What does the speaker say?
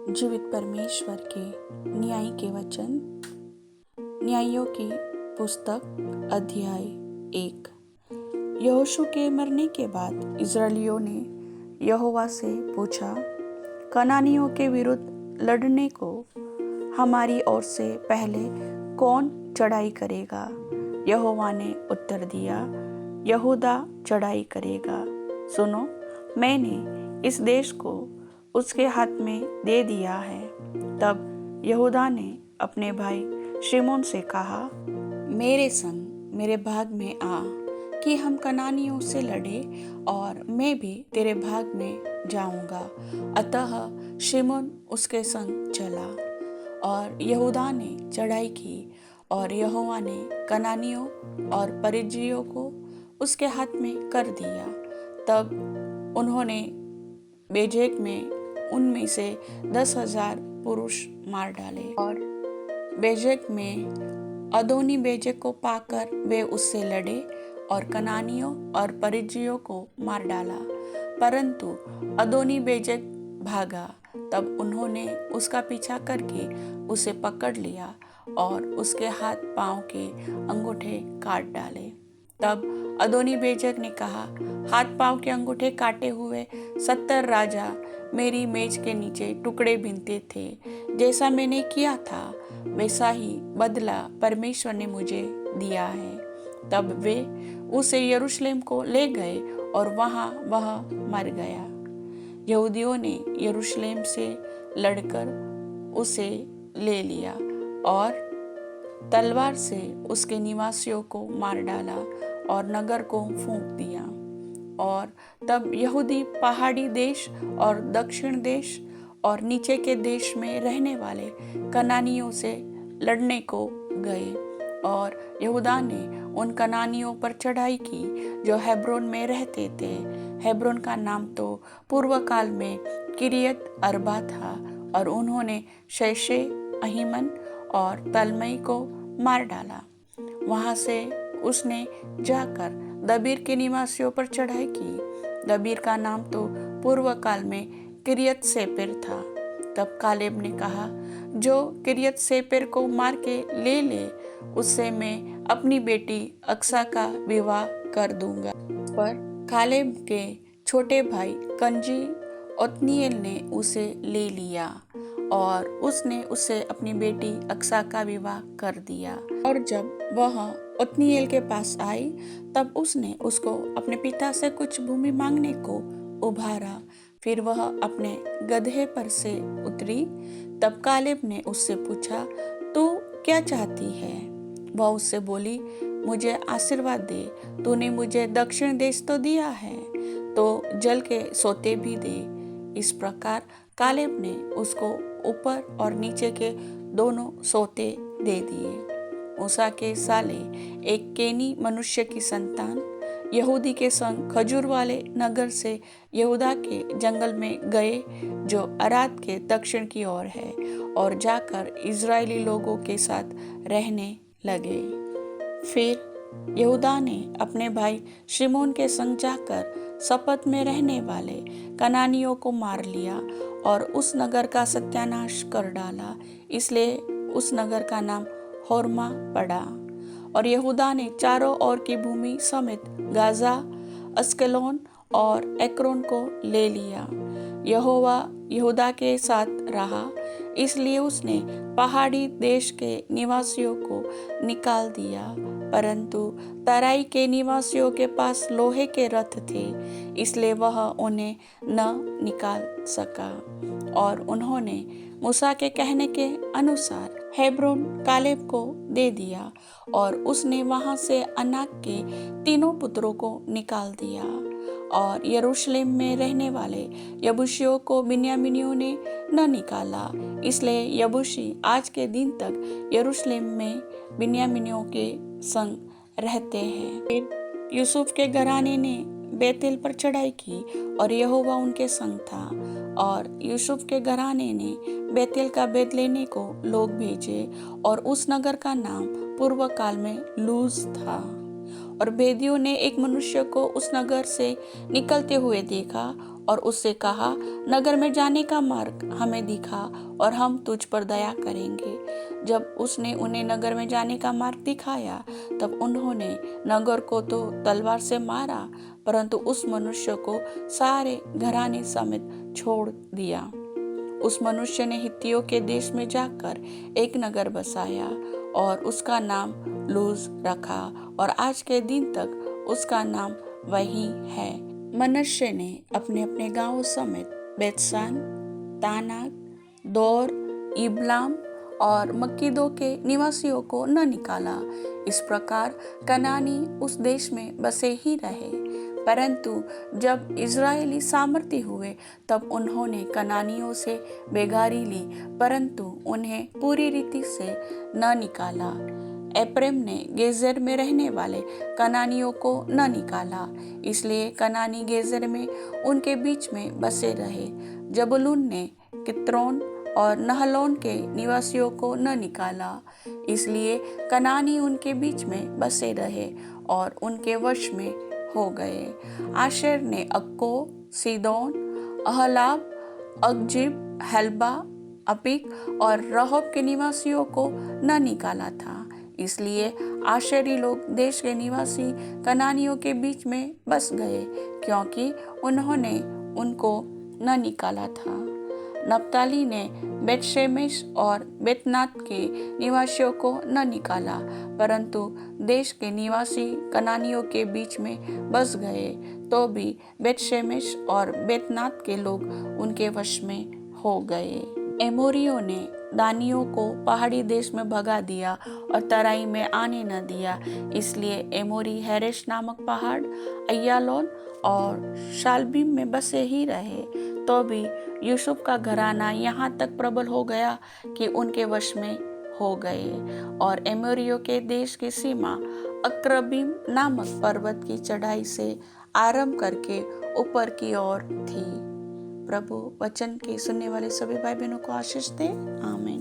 जीवित परमेश्वर के न्याय के वचन। न्यायों की पुस्तक अध्याय 1। यहोशू के मरने के बाद इस्राएलियों ने यहोवा से पूछा, कनानियों के विरुद्ध लड़ने को हमारी ओर से पहले कौन चढ़ाई करेगा? यहोवा ने उत्तर दिया, यहूदा चढ़ाई करेगा। सुनो, मैंने इस देश को उसके हाथ में दे दिया है। तब यहूदा ने अपने भाई शिमोन से कहा, मेरे संग मेरे भाग में आ कि हम कनानियों से लड़े, और मैं भी तेरे भाग में जाऊंगा। अतः शिमोन उसके संग चला और यहूदा ने चढ़ाई की, और यहोवा ने कनानियों और परिज्जियों को उसके हाथ में कर दिया। तब उन्होंने बेजेक में उनमें से 10,000 पुरुष मार डाले, और बेजेक में अदोनी बेजेक को पाकर वे उससे लड़े और कनानियों और परिज्जियों को मार डाला। परंतु अदोनी बेजेक भागा। तब उन्होंने उसका पीछा करके उसे पकड़ लिया और उसके हाथ पांव के अंगूठे काट डाले। तब अदोनी बेजेक ने कहा, हाथ पांव के अंगूठे काटे हुए 70 राजा मेरी मेज के नीचे टुकड़े बीनते थे। जैसा मैंने किया था वैसा ही बदला परमेश्वर ने मुझे दिया है। तब वे उसे यरूशलेम को ले गए और वहां वह मर गया। यहूदियों ने यरूशलेम से लड़कर उसे ले लिया और तलवार से उसके निवासियों को मार डाला और नगर को फूंक दिया। और तब यहूदी पहाड़ी देश और दक्षिण देश और नीचे के देश में रहने वाले कनानियों से लड़ने को गए, और यहूदा ने उन कनानियों पर चढ़ाई की जो हेब्रोन में रहते थे। हेब्रोन का नाम तो पूर्व काल में किरियत अर्बा था, और उन्होंने शैशे, अहीमन और तलमई को मार डाला। वहां से उसने जाकर दबीर के निवासियों पर चढ़ाई की। दबीर का नाम तो पूर्व काल में किरियत सेपेर था। तब कालेब ने कहा, जो किरियत सेपेर को मार के ले उससे मैं अपनी बेटी अक्सा का विवाह कर दूंगा। पर कालेब के छोटे भाई कनजी ओत्नीएल ने उसे ले लिया, और उसने उसे अपनी बेटी अक्सा का विवाह कर दिया। और जब वह ओत्नीएल के पास आई, तब उसने उसको अपने पिता से कुछ भूमि मांगने को उभारा। फिर वह अपने गधे पर से उतरी। तब कालेब ने उससे पूछा, तू क्या चाहती है? वह उससे बोली, मुझे आशीर्वाद दे। तूने मुझे दक्षिण देश तो दिया है, तो जल के सोते भी दे। इस प्रकार कालेब ने उसको ऊपर और नीचे के दोनों सोते दे दिए। मूसा के साले एक केनी मनुष्य की संतान यहूदी के संग खजूर वाले नगर से यहूदा के जंगल में गए, जो अराद के दक्षिण की ओर है, और जाकर इजरायली लोगों के साथ रहने लगे। फिर यहूदा ने अपने भाई शिमोन के संग जाकर सपत में रहने वाले कनानियों को मार लिया और उस नगर का सत्यानाश कर डाला। इसलिए उस नगर का नाम होर्मा पड़ा। और यहूदा ने चारों ओर की भूमि समेत गाजा, अस्कलोन और एक्रोन को ले लिया। यहोवा यहूदा के साथ रहा, इसलिए उसने पहाड़ी देश के निवासियों को निकाल दिया। परंतु तराई के निवासियों के पास लोहे के रथ थे, इसलिए वह उन्हें न निकाल सका। और उन्होंने मूसा के कहने के अनुसार हेब्रोन कालेब को दे दिया, और उसने वहां से अनाक के तीनों पुत्रों को निकाल दिया। और यरूशलेम में रहने वाले यबूसियों को बिन्यामीनियों ने न निकाला, इसलिए यबूसी आज के दिन तक यरूशलेम में बिन्यामीनियों के संग रहते हैं। फिर यूसुफ के घराने ने बेतेल पर चढ़ाई की, और यहोवा उनके संग था। और यूसुफ के घराने ने बेतेल का भेद लेने को लोग भेजे, और उस नगर का नाम पूर्व काल में लूज था। और भेदियों ने एक मनुष्य को उस नगर से निकलते हुए देखा, और उससे कहा, नगर में जाने का मार्ग हमें दिखा और हम तुझ पर दया करेंगे। जब उसने उन्हें नगर में जाने का मार्ग दिखाया, तब उन्होंने नगर को तो तलवार से मारा, परंतु उस मनुष्य को सारे घराने समेत छोड़ दिया। उस मनुष्य ने हित्तियों के देश में जाकर एक नगर बसाया और उसका नाम लूज रखा, और आज के दिन तक उसका नाम वही है। मनश्शे ने अपने अपने गांवों समेत बेतसान, तानाक, दौर, इबलाम और मक्कीदो के निवासियों को न निकाला। इस प्रकार कनानी उस देश में बसे ही रहे। परंतु जब इजरायली सामर्थी हुए, तब उन्होंने कनानियों से बेगारी ली, परंतु उन्हें पूरी रीति से न निकाला। एप्रैम ने गेजेर में रहने वाले कनानियों को न निकाला, इसलिए कनानी गेजेर में उनके बीच में बसे रहे। जबूलून ने कित्रोन और नहलोन के निवासियों को न निकाला, इसलिए कनानी उनके बीच में बसे रहे और उनके वश में हो गए। आशेर ने अक्को, सीदोन, अहलाब, अकजीब, हेल्बा, अपिक और रहोब के निवासियों को न निकाला था, इसलिए आशेरी लोग देश के निवासी कनानियों के बीच में बस गए, क्योंकि उन्होंने उनको न निकाला था। नप्ताली ने बेतशेमेश और बेतनात के निवासियों को न निकाला, परंतु देश के निवासी कनानियों के बीच में बस गए, तो भी बेतशेमेश और बेतनात के लोग उनके वश में हो गए। एमोरियों ने दानियों को पहाड़ी देश में भगा दिया और तराई में आने न दिया, इसलिए एमोरी हेरेश नामक पहाड़, अय्यालोन और शालबीम में बसे ही रहे। तो भी यूसुफ का घराना यहाँ तक प्रबल हो गया कि उनके वश में हो गए, और एमोरियों के देश की सीमा अक्रबीम नामक पर्वत की चढ़ाई से आरंभ करके ऊपर की ओर थी। प्रभु वचन के सुनने वाले सभी भाई बहनों को आशीष दे। आमीन।